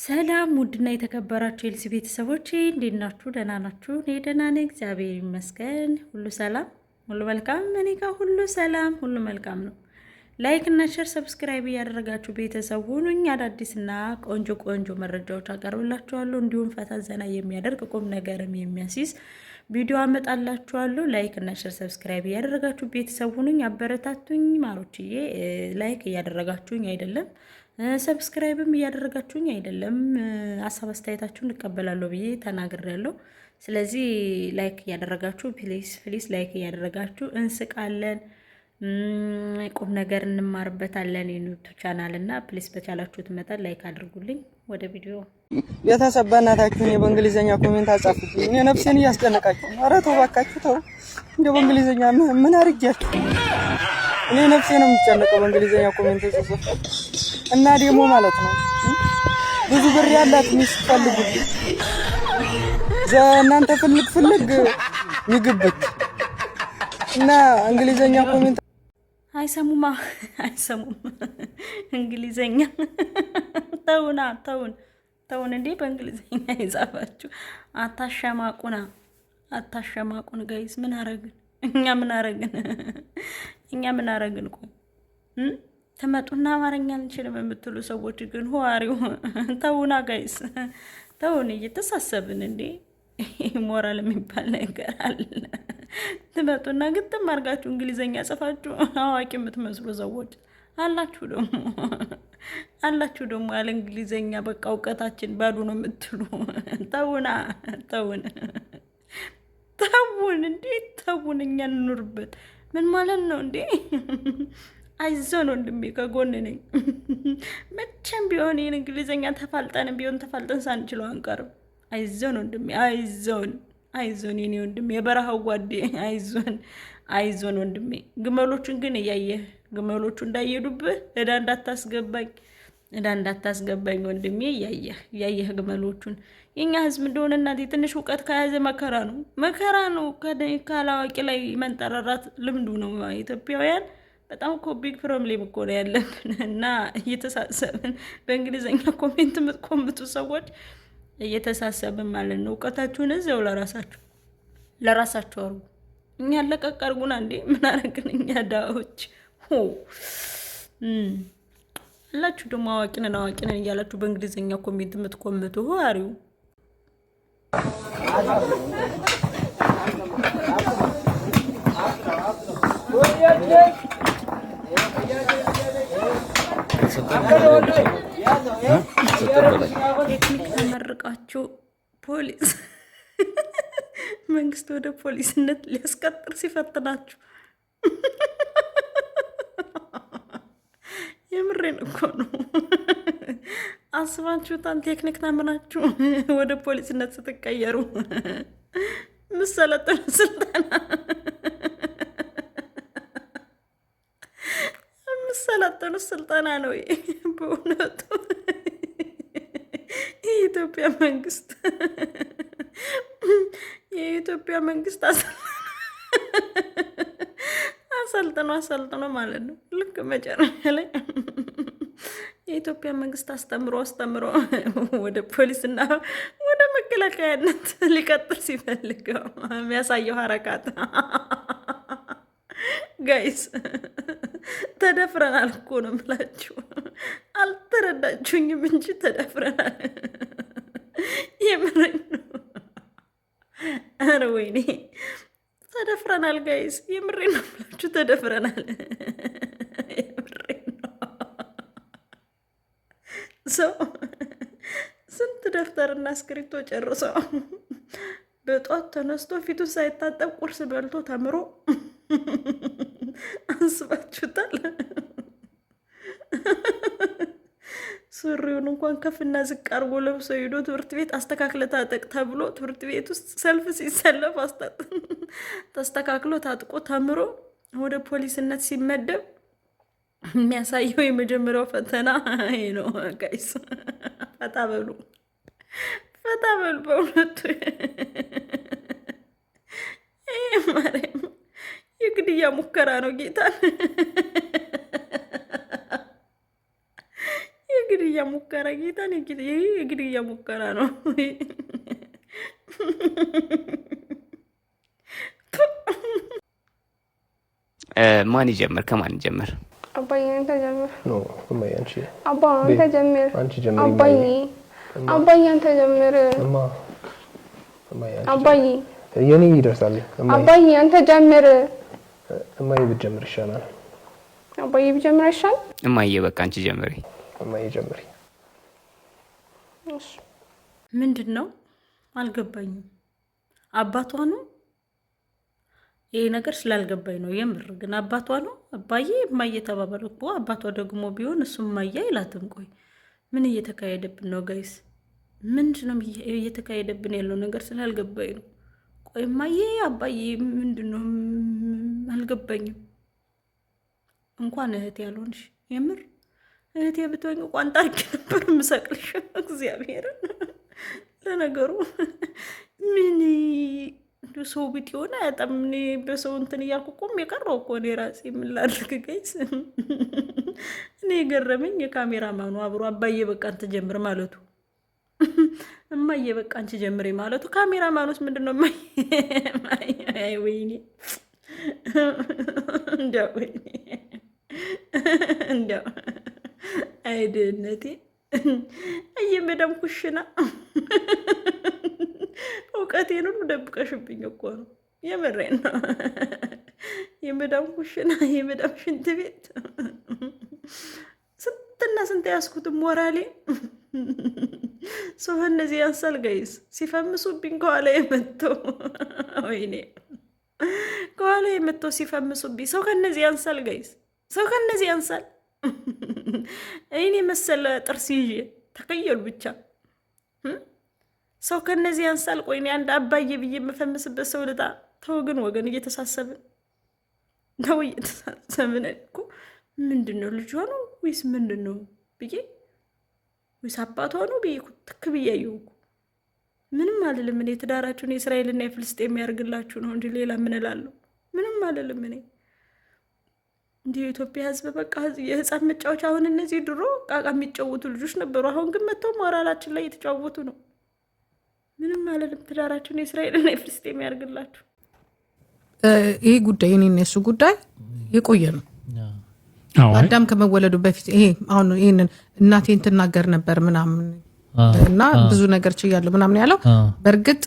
ሰላም ውድና የተከበራችሁ የልሲ ቤተሰቦች እንዴት ናችሁ? ደህና ናችሁ? እኔ ደህና ነኝ፣ እግዚአብሔር ይመስገን። ሁሉ ሰላም፣ ሁሉ መልካም። እኔ ጋር ሁሉ ሰላም፣ ሁሉ መልካም ነው። ላይክ እና ሼር፣ ሰብስክራይብ እያደረጋችሁ ቤተሰብ ሁኑኝ። አዳዲስና ቆንጆ ቆንጆ መረጃዎች አቀርብላችኋለሁ። እንዲሁም ፈታ ዘና የሚያደርግ ቁም ነገርም የሚያስይዝ ቪዲዮ አመጣላችኋለሁ። ላይክ እና ሼር፣ ሰብስክራይብ እያደረጋችሁ ቤተሰብ ሁኑኝ፣ አበረታቱኝ ማሮችዬ። ላይክ እያደረጋችሁኝ አይደለም ሰብስክራይብም እያደረጋችሁኝ አይደለም። ሀሳብ አስተያየታችሁን እቀበላለሁ ብዬ ተናግሬያለሁ። ስለዚህ ላይክ እያደረጋችሁ ፕሊስ ላይክ እያደረጋችሁ እንስቃለን፣ ቁም ነገር እንማርበታለን የዩቲዩብ ቻናል እና ፕሊስ በቻላችሁት መጠን ላይክ አድርጉልኝ። ወደ ቪዲዮ ቤተሰብ በእናታችሁ እኔ በእንግሊዘኛ ኮሜንት አጻፉልኝ። እኔ ነፍሴን እያስጨነቃችሁ ነው። ኧረ ተው እባካችሁ ተው። እንደ በእንግሊዘኛ ምን አድርጊያችሁ? እኔ ነፍሴን የምጨነቀው በእንግሊዘኛ ኮሜንት ጽፉ እና ደግሞ ማለት ነው ብዙ ብር ያላት ሚስት ፈልጉልኝ። እናንተ ፍልግ ይግብት እና እንግሊዘኛ ኮሜንት አይሰሙም እንግሊዘኛ ተውን እንዴ በእንግሊዘኛ ይጻፋችሁ። አታሸማቁን ጋይስ። ምን አረግን እኛ ምን አረግን? ቆይ ተመጡና አማርኛ አንችልም የምትሉ ሰዎች ግን ሆዋሪው ተውና ጋይስ፣ ተውን። እየተሳሰብን እንዴ ሞራል የሚባል ነገር አለ። ተመጡና ግጥም አድርጋችሁ እንግሊዘኛ ጽፋችሁ አዋቂ የምትመስሉ ሰዎች አላችሁ ደግሞ ያለ እንግሊዘኛ በቃ እውቀታችን ባዶ ነው የምትሉ ተውን እንዴ ተውን። እኛ እንኑርበት። ምን ማለት ነው እንዴ? አይዞን ወንድሜ ከጎን ነኝ። መቼም ቢሆን ይህን እንግሊዘኛ ተፋልጠን ሳንችለው አንቀርም። አይዞን ወንድሜ፣ አይዞን የኔ ወንድሜ፣ የበረሃው ጓዴ፣ አይዞን ወንድሜ። ግመሎቹን ግን እያየህ ግመሎቹ እንዳይሄዱብህ እዳ እንዳታስገባኝ ወንድሜ። እያየህ ግመሎቹን። የኛ ህዝብ እንደሆነ እናቴ ትንሽ እውቀት ከያዘ መከራ ነው። ካላዋቂ ላይ መንጠራራት ልምዱ ነው። ኢትዮጵያውያን በጣም እኮ ቢግ ፕሮብሌም እኮ ነው ያለን እና እየተሳሰብን በእንግሊዘኛ ኮሜንት የምትኮምቱ ሰዎች እየተሳሰብን ማለት ነው። እውቀታችሁን እዚያው ለራሳችሁ አርጉ። እኛ ለቀቅ አርጉና እንዴ ምን አረግን እኛ ዳዎች አላችሁ ደግሞ አዋቂ ነን እያላችሁ በእንግሊዘኛ ኮሜንት የምትኮምቱ አሪው ተመርቃችሁ ፖሊስ መንግስት ወደ ፖሊስነት ሊያስቀጥር ሲፈትናችሁ የምሬን እኮ ነው። አስባችሁታል? ቴክኒክ ተምራችሁ ወደ ፖሊስነት ስትቀየሩ ምሰለጥኑ ስልጠና ነው በእውነቱ። የኢትዮጵያ መንግስት አሰልጥኖ ማለት ነው። ልክ መጨረሻ ላይ የኢትዮጵያ መንግስት አስተምሮ ወደ ፖሊስና ወደ መከላከያነት ሊቀጥል ሲፈልገው የሚያሳየው ሀረካት ጋይስ ተደፍረናል እኮ ነው የምላችሁ። አልተረዳችሁኝም እንጂ ተደፍረናል። የምሬን ነው። ኧረ ወይኔ ተደፍረናል ጋይስ፣ የምሬን ነው የምላችሁ ተደፍረናል። የምሬን ነው። ሰው ስንት ደፍተርና እስክሪብቶ ጨርሶ በጧት ተነስቶ ፊቱ ሳይታጠብ ቁርስ በልቶ ተምሮ አንስባችሁታል። ሱሪውን እንኳን ከፍና ዝቅ አርጎ ለብሶ ሄዶ ትምህርት ቤት አስተካክለ ታጠቅ ተብሎ ትምህርት ቤት ውስጥ ሰልፍ ሲሰለፍ ተስተካክሎ ታጥቆ ተምሮ ወደ ፖሊስነት ሲመደብ የሚያሳየው የመጀመሪያው ፈተና ይሄ ነው ጋይስ። ፈታ በሉ በእውነቱ። ይሄ ማርያም የግድያ ሙከራ ነው ጌታን ሙከራ ጌታን የግድያ ሙከራ ነው። ማን ይጀምር? ከማን ይጀምር? አባዬ አንተ ጀምር። ኖ እማዬ አንቺ። አባ አንተ ጀምር። አንቺ ጀምሪ። አባዬ አንተ ጀምር። እማዬ አባዬ የኔ ይደርሳል። አባዬ አንተ ጀምር። እማዬ ብትጀምር ይሻላል። አባዬ ብጀምር ይሻላል። እማዬ በቃ አንቺ ጀምሪ። እማዬ ጀምሪ። እሺ ምንድነው? አልገባኝም። አባቷ ነው ይሄ ነገር ስላልገባኝ ነው። የምር ግን አባቷ ነው። አባዬ እማዬ ተባባሉ እኮ። አባቷ ደግሞ ቢሆን እሱ እማዬ አይላትም። ቆይ ምን እየተካሄደብን ነው ጋይስ? ምንድነው እየተካሄደብን ያለው ነገር ስላልገባኝ ነው። ቆይ እማዬ አባዬ ምንድነው? አልገባኝም። እንኳን እህቴ ያልሆንሽ የምር እህቴ ብትሆኝ ቋንጣ አድርጌ ነበር የምሰቅልሽ። እግዚአብሔርን ለነገሩ ምን ሰው ቤት የሆነ በጣም እኔ በሰው እንትን እያልኩ ቆም የቀረው እኮ እኔ ራሴ የምላልክ ጋይስ። እኔ የገረመኝ የካሜራማኑ አብሮ አባዬ በቃ አንተ ጀምር ማለቱ፣ እማዬ በቃ አንቺ ጀምሪ ማለቱ። ካሜራማኑስ ምንድን ነው? አይ ወይኔ እንዲያው ወይኔ እንዲያው አይደነቴ እየመዳም ኩሽና እውቀቴን ሁሉ ደብቀሽብኝ እኮ ነው። የምሬን ነው። የመዳም ኩሽና፣ የመዳም ሽንት ቤት ስንትና ስንት ያስኩት ሞራሌ ሰው እነዚህ ያንሳል ጋይስ። ሲፈምሱብኝ ከኋላ የመተው ወይኔ ከኋላ የመተው ሲፈምሱብኝ ሰው ከነዚህ ያንሳል ጋይስ። ሰው ከነዚህ ያንሳል። እኔ መሰለ ጥርስ ይዤ ተከየሉ ብቻ ሰው ከነዚህ ያንሳል። ቆይ እኔ አንድ አባዬ ብዬ የምፈምስበት ሰው ልጣ። ተው ግን ወገን እየተሳሰብን ነው፣ እየተሳሰብን እኮ። ምንድን ነው ልጇ ነው ወይስ ምንድን ነው ብዬ ወይስ አባቷ ነው ብዬ ትክ ብያየው እኮ ምንም አልልም። እኔ ትዳራችሁን የእስራኤልና የፍልስጤም የሚያደርግላችሁ ነው እንጂ ሌላ ምን እላለሁ? ምንም አልልም እኔ። እንዲህ የኢትዮጵያ ሕዝብ በቃ የህፃን መጫወቻ። አሁን እነዚህ ድሮ ቃቃ የሚጫወቱ ልጆች ነበሩ። አሁን ግን መጥተው ሞራላችን ላይ እየተጫወቱ ነው። ምንም አልልም። ትዳራችሁን የእስራኤልና የፍልስጤም ያደርግላችሁ። ይሄ ጉዳይ የኔና የሱ ጉዳይ የቆየ ነው። አዳም ከመወለዱ በፊት ይሄ አሁን ይሄንን እናቴን ትናገር ነበር ምናምን እና ብዙ ነገር ችያለሁ ምናምን ያለው በእርግጥ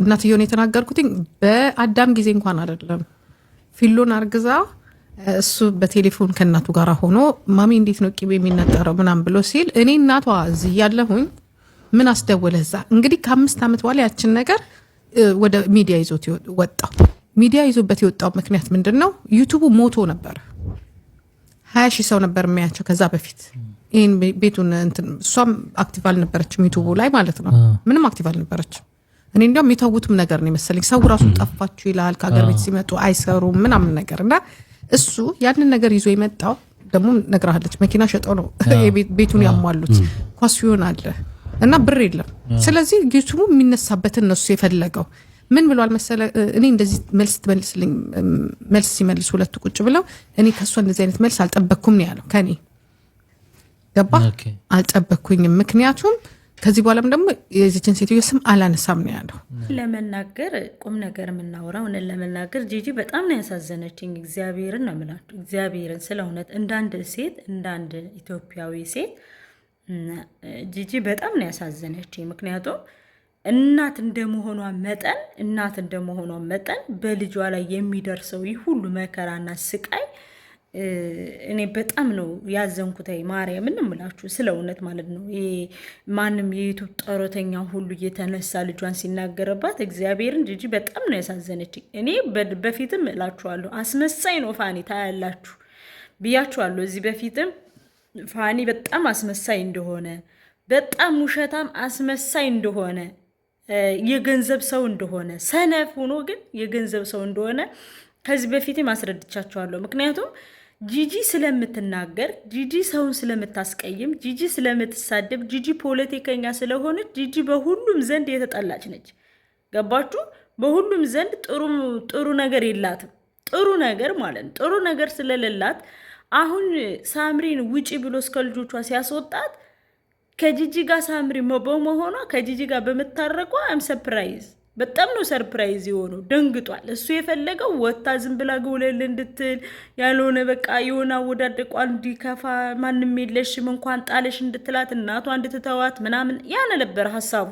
እናትየውን የተናገርኩት በአዳም ጊዜ እንኳን አይደለም። ፊሎን አርግዛ እሱ በቴሌፎን ከእናቱ ጋር ሆኖ ማሚ እንዴት ነው ቂቤ የሚነጠረው ምናምን ብሎ ሲል እኔ እናቷ እዚህ ያለሁኝ ምን አስደወለ እዛ። እንግዲህ ከ5 ዓመት በኋላ ያችን ነገር ወደ ሚዲያ ይዞት ወጣው። ሚዲያ ይዞበት የወጣው ምክንያት ምንድነው? ዩቲዩብ ሞቶ ነበር። 20,000 ሰው ነበር የሚያቸው ከዛ በፊት ይሄን ቤቱን እንትን። እሷም አክቲቭ አልነበረችም ዩቲዩብ ላይ ማለት ነው። ምንም አክቲቭ አልነበረችም። እኔ እንዲያውም የተውቱም ነገር ነው መሰለኝ። ሰው ራሱ ጠፋችሁ ይላል ከሀገር ቤት ሲመጡ አይሰሩም ምናምን ነገር እና እሱ ያንን ነገር ይዞ የመጣው ደግሞ ነግራለች። መኪና ሸጠው ነው ቤቱን ያሟሉት። ኳስዮን አለ እና ብር የለም። ስለዚህ ዩቲዩብ የሚነሳበትን እነሱ የፈለገው ምን ብሏል መሰለ? እኔ እንደዚህ መልስ ሲመልስ ሁለቱ ቁጭ ብለው እኔ ከሷ እንደዚህ አይነት መልስ አልጠበቅኩም ነው ያለው። ከኔ ገባ አልጠበቅኩኝም። ምክንያቱም ከዚህ በኋላም ደግሞ የዚችን ሴትዮ ስም አላነሳም ነው ያለው። ለመናገር ቁም ነገር የምናወራው እኔ ለመናገር ጂጂ በጣም ነው ያሳዘነችኝ። እግዚአብሔርን ነው የምላችሁ። እግዚአብሔርን ስለ እውነት እንዳንድ ሴት እንዳንድ ኢትዮጵያዊ ሴት ጂጂ በጣም ነው ያሳዘነችኝ። ምክንያቱም እናት እንደመሆኗ መጠን በልጇ ላይ የሚደርሰው ይህ ሁሉ መከራና ስቃይ እኔ በጣም ነው ያዘንኩት። ማርያምን እምላችሁ ስለ እውነት ማለት ነው። ማንም የዩቱብ ጠሮተኛ ሁሉ እየተነሳ ልጇን ሲናገርባት እግዚአብሔርን ጂጂ በጣም ነው ያሳዘነችኝ። እኔ በፊትም እላችኋለሁ አስመሳይ ነው ፋኒ ታያላችሁ ብያችኋለሁ። እዚህ በፊትም ፋኒ በጣም አስመሳይ እንደሆነ፣ በጣም ውሸታም አስመሳይ እንደሆነ፣ የገንዘብ ሰው እንደሆነ፣ ሰነፍ ሆኖ ግን የገንዘብ ሰው እንደሆነ ከዚህ በፊትም አስረድቻችኋለሁ። ምክንያቱም ጂጂ ስለምትናገር፣ ጂጂ ሰውን ስለምታስቀይም፣ ጂጂ ስለምትሳደብ፣ ጂጂ ፖለቲከኛ ስለሆነች ጂጂ በሁሉም ዘንድ የተጠላች ነች። ገባችሁ? በሁሉም ዘንድ ጥሩ ነገር የላትም። ጥሩ ነገር ማለት ነው። ጥሩ ነገር ስለሌላት አሁን ሳምሪን ውጪ ብሎ እስከ ልጆቿ ሲያስወጣት ከጂጂ ጋር ሳምሪ በመሆኗ ከጂጂ ጋር በመታረቋ አም ሰርፕራይዝ በጣም ነው ሰርፕራይዝ የሆነው። ደንግጧል። እሱ የፈለገው ወታ ዝም ብላ ገውለል እንድትል ያልሆነ በቃ የሆነ አወዳደቋ እንዲከፋ ማንም የለሽም እንኳን ጣለሽ እንድትላት እናቷ እንድትተዋት ምናምን ያነ ነበር ሀሳቡ።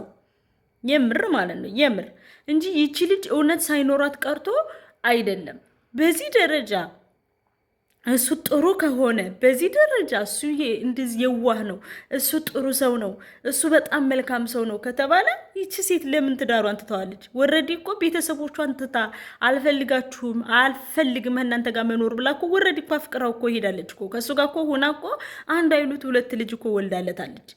የምር ማለት ነው የምር እንጂ ይቺ ልጅ እውነት ሳይኖራት ቀርቶ አይደለም። በዚህ ደረጃ እሱ ጥሩ ከሆነ በዚህ ደረጃ እሱ እንደዚህ የዋህ ነው፣ እሱ ጥሩ ሰው ነው፣ እሱ በጣም መልካም ሰው ነው ከተባለ ይቺ ሴት ለምን ትዳሯን ትተዋለች? ወረዲ እኮ ቤተሰቦቿን ትታ አልፈልጋችሁም አልፈልግም እናንተ ጋር መኖር ብላ እኮ ወረዲ እኮ አፍቅራው እኮ ሄዳለች እኮ ከሱ ጋር እኮ ሆና እኮ አንድ አይሉት ሁለት ልጅ እኮ ወልዳለታለች።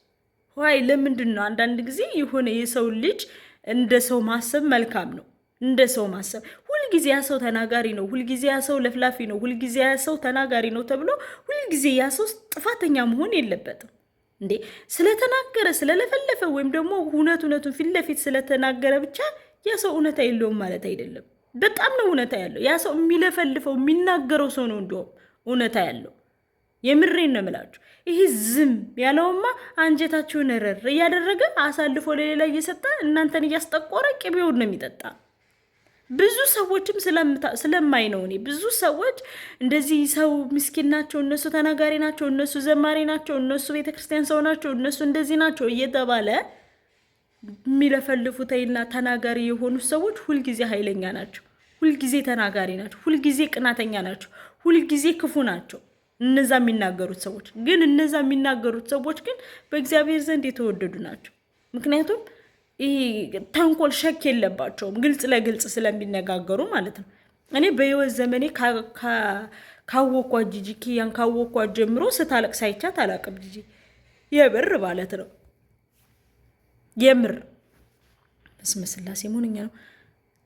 ዋይ ለምንድን ነው አንዳንድ ጊዜ የሆነ የሰው ልጅ እንደ ሰው ማሰብ መልካም ነው። እንደ ሰው ማሰብ ሁልጊዜ ያ ሰው ተናጋሪ ነው፣ ሁልጊዜ ያ ሰው ለፍላፊ ነው፣ ሁልጊዜ ያ ሰው ተናጋሪ ነው ተብሎ ሁልጊዜ ያ ሰው ጥፋተኛ መሆን የለበትም እንዴ። ስለተናገረ ስለለፈለፈ ወይም ደግሞ እውነቱን ፊት ለፊት ስለተናገረ ብቻ ያ ሰው እውነታ የለውም ማለት አይደለም። በጣም ነው እውነታ ያለው። ያ ሰው የሚለፈልፈው የሚናገረው ሰው ነው እንዲሁም እውነታ ያለው። የምሬን ነው የምላችሁ። ይሄ ዝም ያለውማ አንጀታችሁን ረር እያደረገ አሳልፎ ለሌላ እየሰጠ እናንተን እያስጠቆረ ቅቤውን ነው የሚጠጣ። ብዙ ሰዎችም ስለማይ ነው እኔ ብዙ ሰዎች እንደዚህ ሰው ምስኪን ናቸው፣ እነሱ ተናጋሪ ናቸው፣ እነሱ ዘማሪ ናቸው፣ እነሱ ቤተክርስቲያን ሰው ናቸው፣ እነሱ እንደዚህ ናቸው እየተባለ የሚለፈልፉትና ተናጋሪ የሆኑ ሰዎች ሁልጊዜ ኃይለኛ ናቸው፣ ሁልጊዜ ተናጋሪ ናቸው፣ ሁልጊዜ ቅናተኛ ናቸው፣ ሁልጊዜ ክፉ ናቸው። እነዛ የሚናገሩት ሰዎች ግን በእግዚአብሔር ዘንድ የተወደዱ ናቸው። ምክንያቱም ተንኮል ሸክ የለባቸውም፣ ግልጽ ለግልጽ ስለሚነጋገሩ ማለት ነው። እኔ በህይወት ዘመኔ ካወኳት ጂጂ ኪያን ካወኳት ጀምሮ ስታለቅስ አይቻት አላቅም። ጂጂ የብር ማለት ነው የምር በስመ ስላሴ መሆንኛ ነው።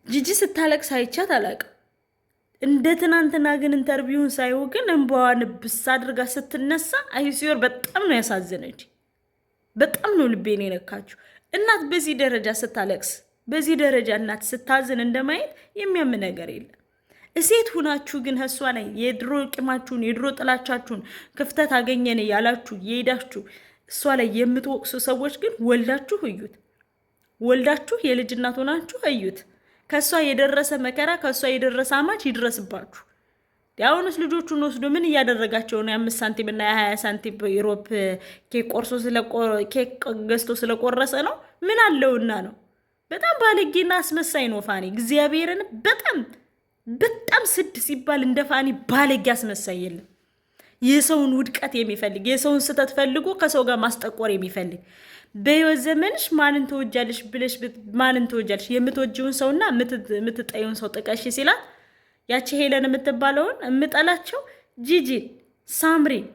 ጂጂ ስታለቅስ አይቻት አላቅም። እንደ ትናንትና ግን ኢንተርቪውን ሳይው ግን እንባዋን ብስ አድርጋ ስትነሳ አይሲዮር በጣም ነው ያሳዘነች። በጣም ነው ልቤን የነካችው። እናት በዚህ ደረጃ ስታለቅስ በዚህ ደረጃ እናት ስታዝን እንደማየት የሚያም ነገር የለም። እሴት ሁናችሁ ግን እሷ ላይ የድሮ ቂማችሁን የድሮ ጥላቻችሁን ክፍተት አገኘን ያላችሁ የሄዳችሁ እሷ ላይ የምትወቅሱ ሰዎች ግን ወልዳችሁ እዩት። ወልዳችሁ የልጅ እናት ሆናችሁ እዩት። ከሷ የደረሰ መከራ ከሷ የደረሰ አማች ይድረስባችሁ። ያውንስ ልጆቹን ወስዶ ምን እያደረጋቸው ነው? የ5 ሳንቲም እና የ20 ሳንቲም በዩሮፕ ኬክ ገዝቶ ስለቆረሰ ነው? ምን አለውና ነው? በጣም ባለጌና አስመሳይ ነው ፋኒ። እግዚአብሔርን በጣም ስድ ሲባል እንደ ፋኒ ባለጌ አስመሳይ የለም። የሰውን ውድቀት የሚፈልግ የሰውን ስተት ፈልጎ ከሰው ጋር ማስጠቆር የሚፈልግ በህይወት ዘመንሽ ማንን ተወጃለሽ ብለሽ ማንን ተወጃለሽ? የምትወጂውን ሰውና የምትጠዩን ሰው ጥቀሽ ሲላት ያቺ ሄለን የምትባለውን እምጠላቸው ጂጂን፣ ሳምሪን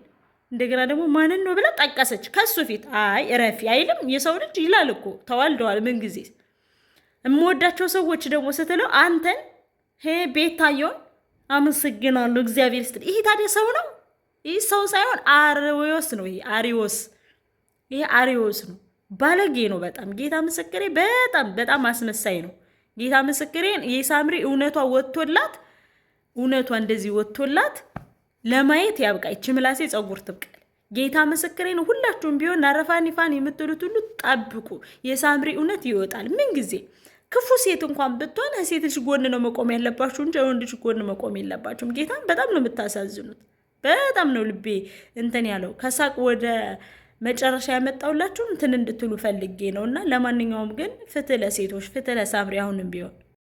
እንደገና ደግሞ ማንን ነው ብላ ጠቀሰች ከሱ ፊት። አይ እረፊ አይልም የሰው ልጅ ይላል እኮ ተዋልደዋል። ምን ጊዜ እምወዳቸው ሰዎች ደግሞ ስትለው አንተን ቤታየውን አመሰግናለሁ እግዚአብሔር ስትል ይሄ ታዲያ ሰው ነው? ይህ ሰው ሳይሆን አሪዎስ ነው። ይሄ አሪዎስ ነው። ባለጌ ነው በጣም። ጌታ ምስክሬ በጣም አስመሳይ ነው። ጌታ ምስክሬን የሳምሪ እውነቷ እንደዚህ ወጥቶላት ለማየት ያብቃይ። ምላሴ ጸጉር ትብቀል። ጌታ ምስክሬን ሁላችሁም ቢሆን ናረፋኒፋን የምትሉት ሁሉ ጠብቁ። የሳምሪ እውነት ይወጣል። ምን ጊዜ ክፉ ሴት እንኳን ብትሆን ሴት ልጅ ጎን ነው መቆም ያለባችሁ እንጂ ወንድ ልጅ ጎን መቆም የለባችሁም። ጌታም በጣም ነው የምታሳዝኑት። በጣም ነው ልቤ እንትን ያለው። ከሳቅ ወደ መጨረሻ ያመጣውላችሁ እንትን እንድትሉ ፈልጌ ነውና፣ ለማንኛውም ግን ፍትህ ለሴቶች፣ ፍትህ ለሳምሪ አሁንም ቢሆን